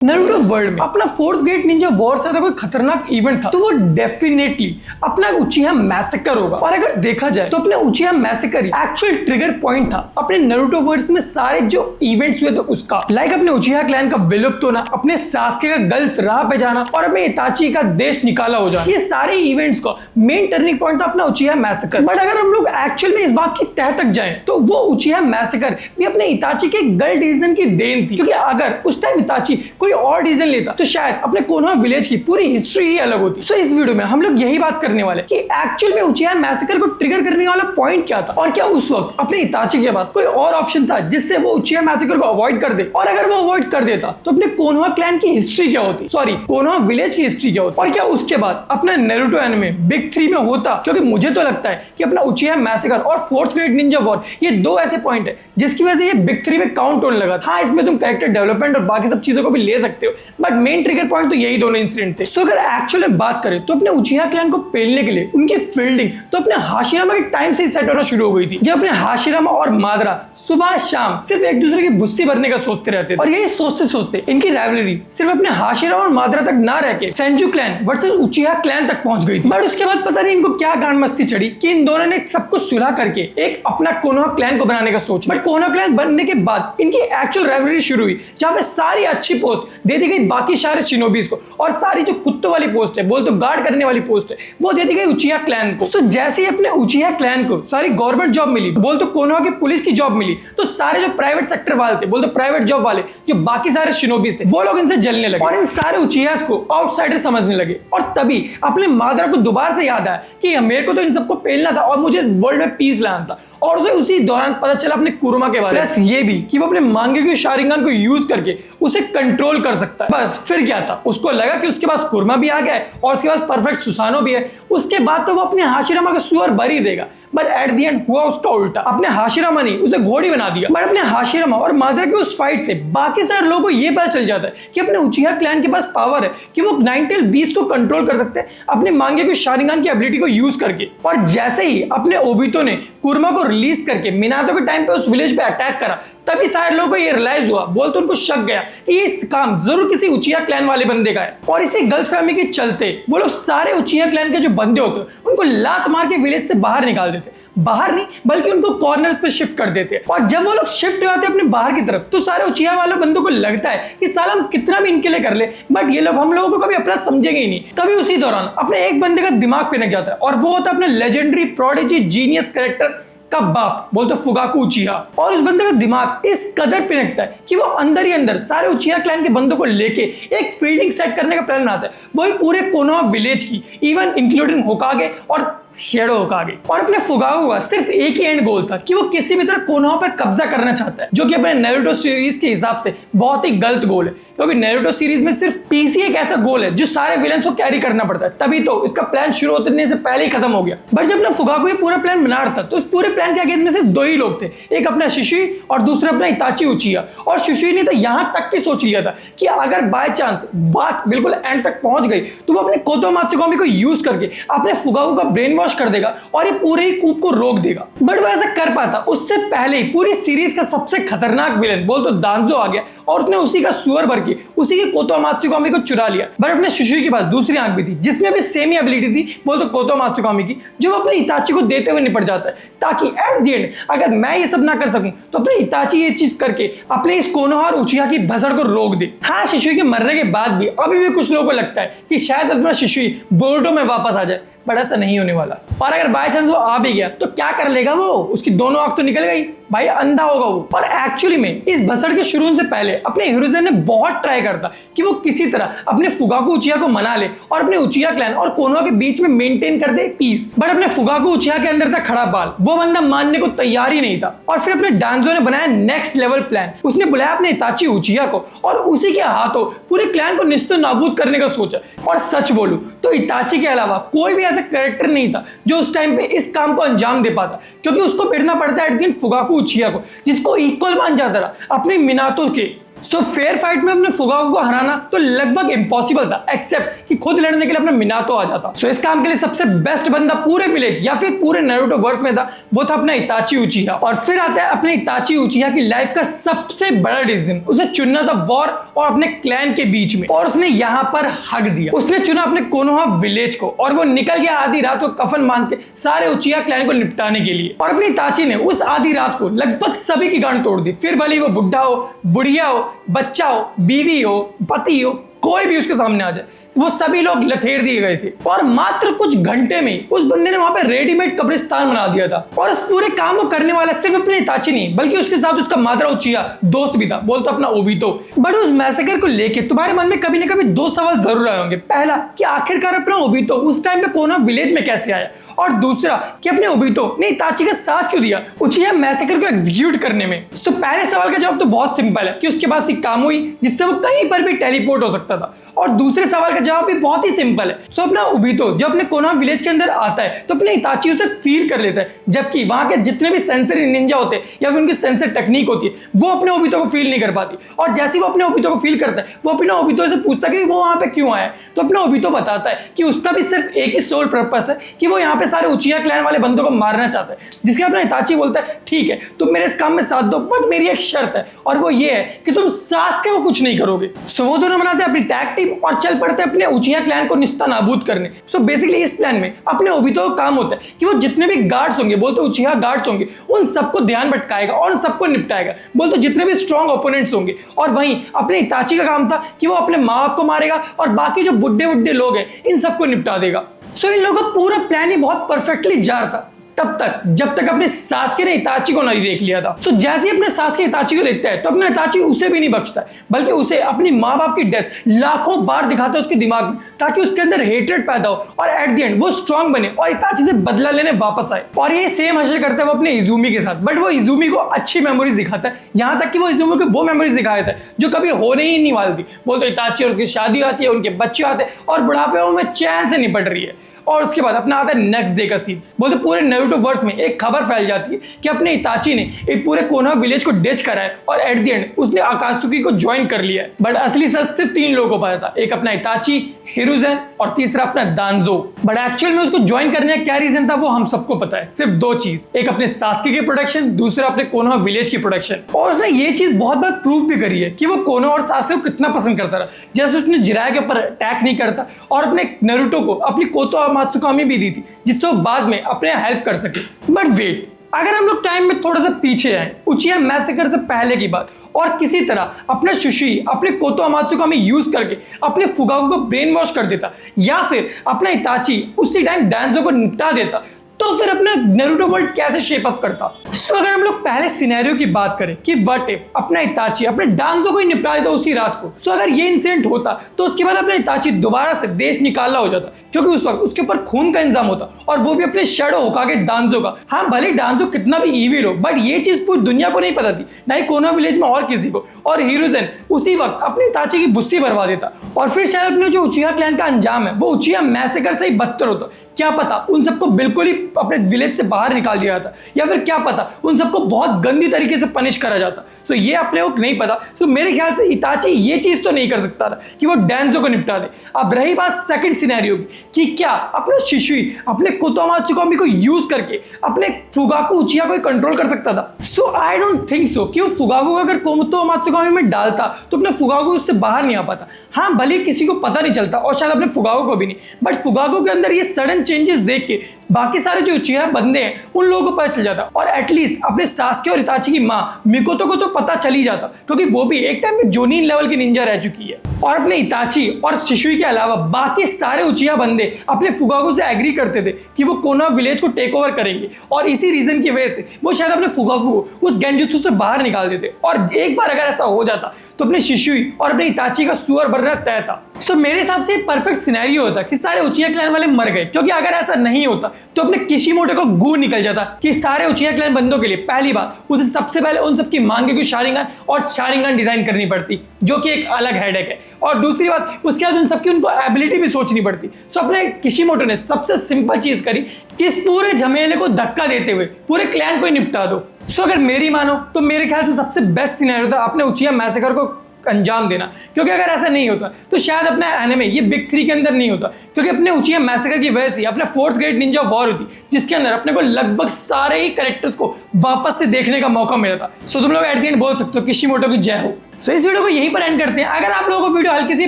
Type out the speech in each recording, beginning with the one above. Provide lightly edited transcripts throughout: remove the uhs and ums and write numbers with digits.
Naruto world में अपना fourth great Ninja war से कोई खतरनाक इवेंट था तो वो डेफिनेटली अपना उचिहा मैसेकर होगा। और अगर देखा जाए तो अपने उचिहा मैसेकर ही एक्चुअल ट्रिगर पॉइंट था अपने नारुतो वर्ल्ड में सारे जो इवेंट्स हुए थे उसका। लाइक अपने उचिहा क्लैन का विलुप्त होना, अपने सास्के का गलत राह पे जाना और अपने इताची का देश निकाला हो जाना, ये सारे इवेंट्स का मेन टर्निंग पॉइंट था अपना उचिहा मैसेकर। बट अगर हम लोग एक्चुअल में इस बात की तह तक जाए तो वो उचिहा मैसेकर भी अपने इताची के गलत डिसीजन की देन थी, क्योंकि अगर उस टाइम इताची कोई और डिसीजन लेता तो शायद अपने कोनोहा विलेज की पूरी हिस्ट्री ही अलग होती। सो इस वीडियो में हम लोग यही बात करने वाले कि एक्चुअल में उचिहा मैसेकर को ट्रिगर करने वाला पॉइंट क्या था और क्या उस वक्त अपने इताची के पास कोई और ऑप्शन था जिससे वो उचिहा मैसेकर को अवॉइड कर दे, और अगर वो अवॉइड कर देता तो अपने कोनोहा क्लैन की हिस्ट्री क्या होती, सॉरी कोनोहा विलेज की हिस्ट्री क्या होती, और क्या उसके बाद अपना नारुतो एनिमे बिग 3 में होता। क्योंकि मुझे तो लगता है कि अपना उचिहा मैसेकर और फोर्थ ग्रेट निंजा वॉर ये दो ऐसे पॉइंट है जिसकी वजह से ये बिग 3 में काउंट होने लगा। हाँ, इसमें तुम कैरेक्टर डेवलपमेंट और बाकी सब चीजों को भी ले सकते हो, बट मेन ट्रिगर पॉइंट तो यही दोनों इंसिडेंट थे। सो अगर एक्चुअली बात करें तो अपने उचिहा क्लैन को पेलने के लिए उनकी फील्डिंग तो अपने हाशिरामा के टाइम से ही सेट होना शुरू हो गई थी, जब अपने हाशिरामा और मादरा सुबह शाम सिर्फ एक दूसरे की बुस्सी भरने का सोचते रहते थे। और यही सोचते सोचते इनकी राइवलरी सिर्फ अपने हाशिरामा और मादरा तक ना रह के सेंजू क्लैन वर्सेस उचिहा क्लैन तक पहुंच गई थी। बट उसके बाद पता नहीं इनको क्या गांड मस्ती चढ़ी कि इन दोनों ने सब कुछ सुलह करके एक अपना कोनोहा क्लैन को बनाने का सोचा। बट कोनोहा क्लैन बनने के बाद इनकी एक्चुअल राइवलरी शुरू हुई, जहां पे सारी अच्छी पोस्ट दे दी गई बाकी सारे शिनोबीज को, और सारी जो कुत्तों वाली पोस्ट है, बोल तो गार्ड करने वाली पोस्ट है, वो दे दी गई उचिहा क्लैन को। तो जैसे ही अपने उचिहा क्लैन को सारी गवर्नमेंट जॉब मिली, बोल तो कोनोहा की पुलिस की जॉब मिली, तो सारे जो प्राइवेट सेक्टर वाले थे, बोल तो प्राइवेट जॉब वाले जो बाकी सारे शिनोबीज थे, वो लोग इनसे जलने लगे और इन सारे उचिहास को आउटसाइडर समझने लगे। और तभी अपने मादरा को दोबारा से याद आया कि मेरे को तो इन सबको पेलना था और मुझे इस वर्ल्ड में पीस लाना था, और उसे उसी दौरान पता चला अपने कुरुमा के बारे में, प्लस ये भी कि वो अपने मांगेक्यू शारिंगन को यूज करके उसे कंट्रोल कर सकता है। बस फिर क्या था, उसको लगा कि उसके पास कुरमा भी आ गया है और उसके पास परफेक्ट सुसानो भी है, उसके बाद तो वो अपने हाशिरामा को सुअर भर ही देगा। बट एट द एंड हुआ उसका उल्टा, अपने हाशिरामा ने उसे घोड़ी बना दिया। बट अपने हाशिरामा और मादरा की उस फाइट से बाकी सारे लोगों को यह पता चल जाता है कि अपने उचिहा क्लैन के पास पावर है कि वो नाइन-टेल बीस्ट को कंट्रोल कर सकते हैं अपने मांगेक्यू शारिंगन की एबिलिटी को यूज करके। और जैसे ही अपने ओबितो ने कुरमा को रिलीज करके मिनातो के टाइम पे उस विलेज पे अटैक करा, तभी सारे लोगों को ये रियलाइज हुआ, बोलते उनको शक गया कि ये काम जरूर किसी उचिहा क्लैन वाले बंदे का है। और इसी गलतफहमी के चलते वो लोग सारे उचिहा क्लैन के जो बंदे होते उनको लात मार के विलेज से बाहर निकाल देते, बाहर नहीं बल्कि उनको कॉर्नर पे शिफ्ट कर देते। और जब वो लोग शिफ्ट होते अपने बाहर की तरफ, तो सारे उचिहा वाले बंदों को लगता है कि साला हम कितना भी इनके लिए कर ले, बट ये लोग हम लोगों को कभी अपना समझेंगे ही नहीं। तभी उसी दौरान अपने एक बंदे का दिमाग पिनक जाता है, और वो होता है अपने लेजेंडरी प्रोडिजी जीनियस कैरेक्टर का बाप, बोलते फुगाकू उचिहा। और उस बंदे का दिमाग इस कदर पिनकता है कि वो अंदर ही अंदर सारे उचिहा क्लैन के बंदों को लेके एक फील्डिंग सेट करने का प्लान बनाता है, वही पूरे कोनोहा विलेज की, इवन इंक्लूडिंग होकागे और शेडो होकागे। और अपने फुगाकू का सिर्फ एक ही एंड गोल था कि वो किसी भी तरह कोनोहा पर कब्जा करना चाहता है, जो कि अपने नारुतो सीरीज के हिसाब से बहुत ही गलत गोल है, क्योंकि नारुतो सीरीज में सिर्फ पीसी एक ऐसा गोल है जो सारे विलेंस को कैरी करना पड़ता है, तभी तो इसका प्लान शुरू होने से पहले ही खत्म हो गया। बट जब अपना फुगाकू ये पूरा प्लान बना रहा था तो उस पूरे प्लान के अगेंस्ट में सिर्फ दो ही लोग थे, एक अपना शिशुई और दूसरा अपना इताची उचिहा। और शिशुई ने तो यहां तक की सोच लिया था कि अगर बाय चांस बात बिल्कुल एंड तक पहुंच गई तो वो अपने कोतो मात्सुकोमी को यूज करके अपने फुगाकू का ब्रेन वॉश कर देगा और ये पूरे ही कूप को रोक देगा। बट वो ऐसा कर पाता उससे पहले ही पूरी सीरीज का सबसे खतरनाक विलेन बोल तो दांजो आ गया, और उसने उसी का सुअर भर के उसी के कोतो मात्सुकोमी को चुरा लिया। बट अपने शिशुई के पास दूसरी आंख भी थी जिसमें भी सेम ही एबिलिटी थी, बोल तो कोतो मात्सुकोमी की, जो अपने इताची को देते हुए निपट जाता है, ताकि एट द एंड अगर मैं ये सब ना कर सकूं तो अपने इताची ये चीज करके अपने इस कोनोहा और उचिहा की भसड़ को रोक दे। हाँ, शिशुई के मरने के बाद भी अभी भी कुछ लोगों को लगता है कि शायद अपना शिशुई बोरुटो में वापस आ जाए, बट ऐसा नहीं होने वाला। और अगर बाय चांस वो आ भी गया तो क्या कर लेगा वो, उसकी दोनों आंख तो निकल गई, भाई अंधा होगा वो। और एक्चुअली में इस भसड़ के शुरू से पहले अपने हिरोजन ने बहुत ट्राई करता कि वो किसी तरह अपने फुगाकू उचिहा को मना ले और अपने उचिहा क्लैन और कोनोहा के बीच में मेंटेन कर दे पीस। बट अपने फुगाकू उचिहा के अंदर था खड़ा बाल, वो बंदा मानने को तैयार ही नहीं था। और फिर अपने डांजो ने बनाया नेक्स्ट लेवल प्लान, उसने बुलाया अपने इताची उचिहा को और उसी के हाथों पूरे क्लैन को निस्तो नाबूद करने का सोचा। और सच बोलूं तो इताची के अलावा कोई भी ऐसा कैरेक्टर नहीं था जो उस टाइम पे इस काम को अंजाम दे पाता, क्योंकि उसको भिड़ना पड़ता है फुगाकू उचिहा को, जिसको इक्वल मान जाता रहा अपने मिनातो के। सो फेयर फाइट में अपने फुगाकू को हराना तो लगभग इम्पॉसिबल था, एक्सेप्ट कि खुद लड़ने के लिए अपना मिनातो आ जाता। सो इस काम के लिए सबसे बेस्ट बंदा पूरे विलेज या फिर पूरे नारुतो वर्स में था, वो था अपना इताची उचिहा। और फिर आता है अपने इताची उचिहा की लाइफ का सबसे बड़ा डिसीजन। उसे चुनना था वॉर और अपने क्लैन के बीच में, और उसने यहाँ पर हक दिया। उसने चुना अपने कोनोहा विलेज को, और वो निकल गया आधी रात को कफन बांध के सारे उचिहा क्लैन को निपटाने के लिए। और अपनी इताची ने उस आधी रात को लगभग सभी की गांड तोड़ दी, फिर भले वो बुढ़ा हो, बुढ़िया हो, बच्चा हो, बीवी हो, पति हो, कोई भी उसके सामने आ जाए, वो सभी लोग लथेड़ दिए गए थे। और मात्र कुछ घंटे में उस बंदे ने वहां पे रेडीमेड कब्रिस्तान बना दिया था। और इस पूरे काम को करने वाला सिर्फ अपने इताची नहीं, बल्कि उसके साथ उसका मादरा उचिहा दोस्त भी था, बोलता अपना ओबितो। बट उस मैसेकर को लेके तुम्हारे मन में कभी ना कभी दो सवाल जरूर आए होंगे। पहला, कि आखिरकार अपना ओबितो उस टाइम पे कोनोहा विलेज में कैसे आया, और दूसरा कि अपने ओबितो ने इताची का साथ क्यों दिया उचिहा मैसेकर को एग्जीक्यूट करने में। तो पहले सवाल का जवाब तो बहुत सिंपल है कि उसके पास थी कामुई, जिससे वो कहीं पर भी टेलीपोर्ट हो सकता था। और दूसरे सवाल का जवाब भी बहुत ही सिंपल है। सो अपना ओबितो जब अपने कोनोहा विलेज के अंदर आता है तो अपने इताची उसे फील कर लेता है, जबकि वहां के जितने भी सेंसरी निंजा होते हैं या फिर उनकी सेंसर टेक्निक होती है, वो अपने ओबितो को फील नहीं कर पाती। और जैसे वो अपने ओबितो को फील करता है, वो अपने ओबितो से पूछता है कि वो वहां पे क्यों आया। तो अपना ओबितो बताता है कि उसका भी सिर्फ एक ही सोल पर्पस है कि वो यहाँ पे सारे उचिहा क्लैन वाले बंदों को मारना चाहता है। जिसके अपना इताची बोलता है, ठीक है तुम मेरे इस काम में साथ दो, बट मेरी एक शर्त है, और वो ये है कि तुम सासुके को कुछ नहीं करोगे। सो वो दोनों बनाते हैं अपनी टैग टीम और चल पड़ते हैं अपने उचिहा क्लैन को निस्ता नाबूद करने। सो बेसिकली इस प्लान में अपने ओबितो का काम होता है कि वो जितने भी गार्ड्स होंगे, बोलते उचिहा गार्ड्स होंगे, उन सबको ध्यान भटकाएगा और उन सबको निपटाएगा, बोलते जितने भी स्ट्रॉन्ग ओपोनेंट्स होंगे। और वहीं अपने इताची का काम था कि वो अपने माँ बाप को मारेगा और बाकी जो बुड्ढे बुड्ढे लोग हैं इन सबको निपटा देगा। सो इन लोगों का पूरा प्लान ही बहुत परफेक्टली जा रहा था, तब तक जब तक अपने सासुके ने इताची को नहीं देख लिया था। सो जैसे ही अपने सासुके इताची को देखता है तो अपना इताची उसे भी नहीं बख्शता है, बल्कि उसे अपनी माँ बाप की डेथ लाखों बार दिखाता है उसके दिमाग में, ताकि उसके अंदर हेट्रेड पैदा हो और एट द एंड वो स्ट्रांग बने और इताची से बदला लेने वापस आए। और ये सेम हशर करता है वो अपने इजुमी के साथ, बट वो इजुमी को अच्छी मेमोरीज दिखाता है, यहाँ तक कि वो इजुमी को वो मेमोरीज दिखाया था जो कभी होने ही नहीं वाली थी। बोलते इताची और उसकी शादी आती है, उनके बच्चे आते हैं और बुढ़ापे में चैन से निपट रही है। और उसके बाद अपना आता है नेक्स्ट डे का सीन। बोलते पूरे नारुतो वर्स में एक खबर फैल जाती है कि अपने इताची ने एक पूरे कोनोहा विलेज को डिच करा है और एट द एंड उसने आकात्सुकी को ज्वाइन कर लिया है। बट असली सच सिर्फ 3 लोगों को पता था, एक अपना इताची, हिरुzen और तीसरा अपना दांजो। बट एक्चुअल में उसको ज्वाइन करने का क्या रीजन था वो हम सबको पता है, सिर्फ 2 चीज, एक अपने सासुके की प्रोडक्शन, दूसरा अपने कोनोहा विलेज की प्रोडक्शन। और उसने ये चीज बहुत बार प्रूव भी करी है कि वो कोनोहा और सासुके को कितना पसंद करता रहा। जैसे उसने जिराया के ऊपर अटैक नहीं करता और अपने नारुतो को अपनी कोतो मात्सुकामी भी दी थी, जिससे वो बाद में अपने हेल्प कर सके। बट वेट, अगर हम लोग टाइम में थोड़ा सा पीछे आए, उचिहा मैसेकर से पहले की बात, और किसी तरह अपना सुशी अपने कोतो मात्सुकामी यूज करके अपने फुगाकू को ब्रेन वॉश कर देता, या फिर अपना इताची उसी टाइम डांजो को निपटा देता, तो फिर अपना नारुतो वर्ल्ड कैसे शेप अप करता। सो अगर हम लोग पहले सिनेरियो की बात करें कि व्हाट इफ अपना इताची अपने डांजो को ही निपटा देता उसी रात को, सो अगर ये इंसिडेंट होता तो उसके बाद अपना इताची दोबारा से देश निकालना हो जाता, क्योंकि उस वक्त उसके ऊपर खून का इंतजाम होता और वो भी अपने शैडो होकागे डांजो का। हाँ भले डांजो कितना भी ईविल हो, बट ये चीज पूरी दुनिया को नहीं पता थी, ना ही कोनोहा विलेज में और किसी को। और हिरुzen उसी वक्त अपनी इताची की बुस्सी भरवा देता और फिर शायद अपने जो उचिहा क्लैन का अंजाम है वो उचिहा मैसेकर से ही बदतर होता। क्या पता उन सबको बिल्कुल ही अपने विलेज से बाहर निकाल दिया जाता, या फिर क्या पता उन सबको बहुत गंदी तरीके से पनिश करा जाता। सो ये अपने को नहीं पता। सो मेरे ख्याल से इताची ये चीज तो नहीं कर सकता था कि वो डांजो को निपटा दे। अब रही बात सेकंड सिनेरियो की कि क्या अपना शिशुई अपने कोतो मात्सुकामी को यूज करके अपने फुगाकू उचिहा को कंट्रोल कर सकता था। सो आई डोंट थिंक सो कि वो फुगाकू अगर कोतो मात्सुकामी में डालता तो अपने फुगाकू उससे बाहर नहीं आ पाता। हाँ भले किसी को पता नहीं चलता और शायद अपने फुगाकू को भी नहीं, बट फुगाकू के अंदर ये सडन चेंजेस देख के बाकी सारे जो उचिहा बंदे हैं उन लोगों को पता चल जाता, और एटलीस्ट अपने सासुके और इताची की माँ मिकोतो को तो पता चल ही जाता, क्योंकि वो भी एक टाइम में जोनिन लेवल की निंजा रह चुकी है। और अपने इताची और शिशुई के अलावा बाकी सारे उचिहा बंदे अपने फुगाकू से एग्री करते थे कि वो कोनोहा विलेज को टेक ओवर करेंगे, और इसी रीजन की वजह से वो शायद अपने फुगाकू को उस गेंजुत्सु से बाहर निकाल देते। और एक बार अगर ऐसा हो जाता तो अपने शिशुई और अपने इताची का सुअर बनना तय था। सो मेरे हिसाब से परफेक्ट सिनेरियो होता कि सारे उचिहा क्लैन वाले मर गए, क्योंकि अगर ऐसा नहीं होता तो अपने किशिमोटो को गू निकल जाता कि सारे उचिहा क्लैन बंदों के लिए पहली बात उसे सबसे पहले उन सबकी मांगे की शारिंगन और शारिंगन डिजाइन करनी पड़ती, जो कि एक अलग हेडेक है। और दूसरी बात उसके बाद उन सबकी उनको एबिलिटी भी सोचनी पड़ती। सो अपने किशिमोटो ने सबसे सिंपल चीज करी कि इस पूरे झमेले को धक्का देते हुए पूरे क्लैन को ही निपटा दो। सो अगर मेरी मानो तो मेरे ख्याल से सबसे बेस्ट सिनेरियो था अपने उचिहा मैसेकर को अंजाम देना, क्योंकि अगर ऐसा नहीं होता तो शायद अपना एनिमे ये बिग 3 के अंदर नहीं होता, क्योंकि अपने उचिया मैसेकर की वजह से अपने फोर्थ ग्रेट निंजा वॉर होती जिसके अंदर अपने को लगभग सारे ही कैरेक्टर्स को वापस से देखने का मौका मिला था। सो तुम लोग एट द एंड बोल सकते हो किशिमोटो की जय हो। सो इस वीडियो को यहीं पर एंड करते हैं। अगर आप लोगों को वीडियो हल्की सी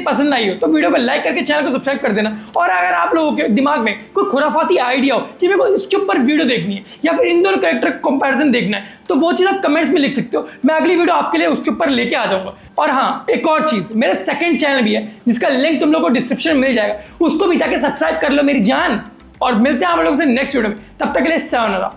पसंद आई हो तो वीडियो को लाइक करके चैनल को सब्सक्राइब कर देना, और अगर आप लोगों के दिमाग में कोई खुराफाती आइडिया हो कि मेरे को इसके ऊपर वीडियो देखनी है या फिर इन दोनों कैरेक्टर कंपैरिजन देखना है तो वो चीज़ आप कमेंट्स में लिख सकते हो, मैं अगली वीडियो आपके लिए उसके ऊपर लेके आ जाऊंगा। और हाँ, एक और चीज़, मेरा सेकंड चैनल भी है जिसका लिंक तुम लोगों को डिस्क्रिप्शन में मिल जाएगा, उसको भी जाके सब्सक्राइब कर लो मेरी जान। और मिलते हैं आप लोगों से नेक्स्ट वीडियो में, तब तक के लिए sayonara।